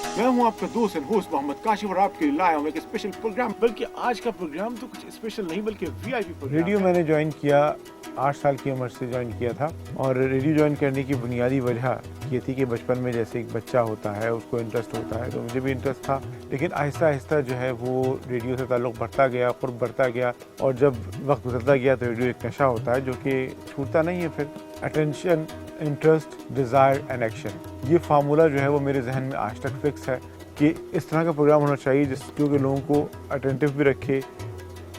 मैं हूं आपका दोस्त एंड होस्ट मोहम्मद काशिफ और आपके लिए लाया हूं एक स्पेशल प्रोग्राम, बल्कि आज का प्रोग्राम तो कुछ स्पेशल नहीं बल्कि वीआईपी प्रोग्राम। रेडियो मैंने ज्वाइन किया 8 साल की उम्र से ज्वाइन किया था, और रेडियो ज्वाइन करने की बुनियादी वजह ये थी कि बचपन में जैसे एक बच्चा होता है उसको इंटरेस्ट होता है, तो मुझे भी इंटरेस्ट था, लेकिन आहिस्ता आहिस्ता जो है वो रेडियो से ताल्लुक़ बढ़ता गया, क़ुर्ब बढ़ता गया, और जब वक्त गुजरता गया तो रेडियो एक नशा होता है जो कि छूटता नहीं है। फिर attention, interest, desire and action, ये फार्मूला जो है वो मेरे जहन में आज तक फिक्स है कि इस तरह का प्रोग्राम होना चाहिए जो कि लोगों को अटेंटिव भी रखे,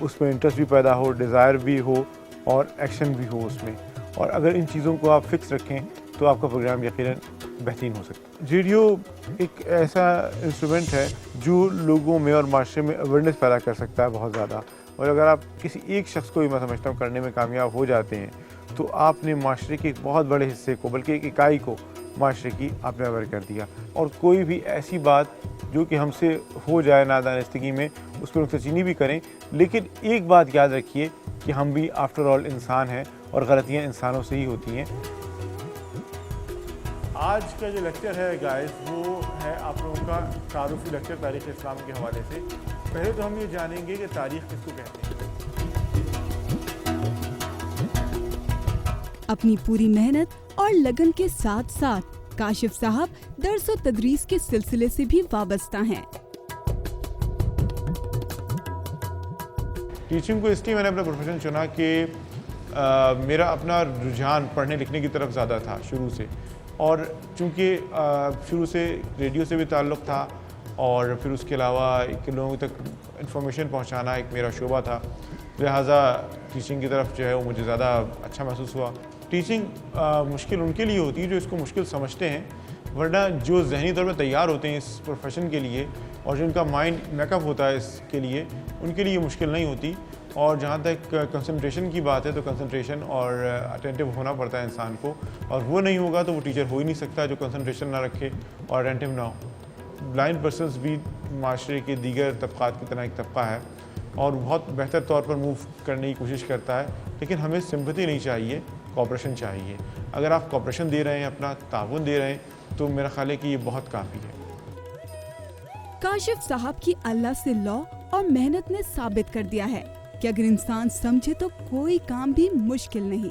उसमें इंटरेस्ट भी पैदा हो, डिज़ायर भी हो और एक्शन भी हो उसमें। और अगर इन चीज़ों को आप फिक्स रखें तो आपका प्रोग्राम यकीनन बेहतरीन हो सकता है। रेडियो एक ऐसा इंस्ट्रूमेंट है जो लोगों में और माशरे में अवेयरनेस पैदा कर सकता है बहुत ज़्यादा, और अगर आप किसी एक शख्स को भी मैं समझता हूँ करने में कामयाब हो जाते हैं तो आपने माशरे के एक बहुत बड़े हिस्से को, बल्कि एक इकाई को माशरे की आपने अवेयर कर दिया। और कोई भी ऐसी बात जो कि हमसे हो जाए नादानिस्तगी में, उस पर नुक्ताचीनी भी करें, लेकिन एक बात याद रखिए कि हम भी आफ्टर ऑल इंसान हैं और गलतियाँ इंसानों से ही होती हैं। आज का जो लेक्चर है गाइस वो है आप लोगों का तारुफी लेक्चर तारीख़ इस्लाम के हवाले से। पहले तो हम ये जानेंगे कि तारीख़ किसको कहते हैं। अपनी पूरी मेहनत और लगन के साथ साथ काशिफ साहब दर्स व तदरीस के सिलसिले से भी वाबस्ता हैं। टीचिंग को इसलिए मैंने अपना प्रोफेशन चुना कि मेरा अपना रुझान पढ़ने लिखने की तरफ ज़्यादा था शुरू से, और चूँकि शुरू से रेडियो से भी ताल्लुक़ था और फिर उसके अलावा लोगों तक इंफॉर्मेशन पहुँचाना एक मेरा शोबा था, लिहाजा टीचिंग की तरफ जो है वो मुझे ज़्यादा अच्छा महसूस हुआ। टीचिंग मुश्किल उनके लिए होती है जो इसको मुश्किल समझते हैं, वरना जो ज़हनी तौर पर तैयार होते हैं इस प्रोफेशन के लिए और जो उनका माइंड मेकअप होता है इसके लिए, उनके लिए मुश्किल नहीं होती। और जहाँ तक कंसंट्रेशन की बात है तो कंसंट्रेशन और अटेंटिव होना पड़ता है इंसान को, और वो नहीं होगा तो वो टीचर हो ही नहीं सकता जो कंसंट्रेशन ना रखे और अटेंटिव ना हो। ब्लाइंड पर्सनस भी माशरे के दीगर तबक़ात की तरह एक तबका है और बहुत बेहतर तौर पर मूव करने की कोशिश करता है, लेकिन हमें सिंपैथी नहीं चाहिए, कोऑपरेशन चाहिए। अगर आप कोऑपरेशन दे रहे हैं, अपना ताउन दे रहे हैं, तो मेरा ख्याल है कि ये बहुत काफ़ी है। काशिफ साहब की अल्लाह से लौ और मेहनत ने साबित कर दिया है कि अगर इंसान समझे तो कोई काम भी मुश्किल नहीं।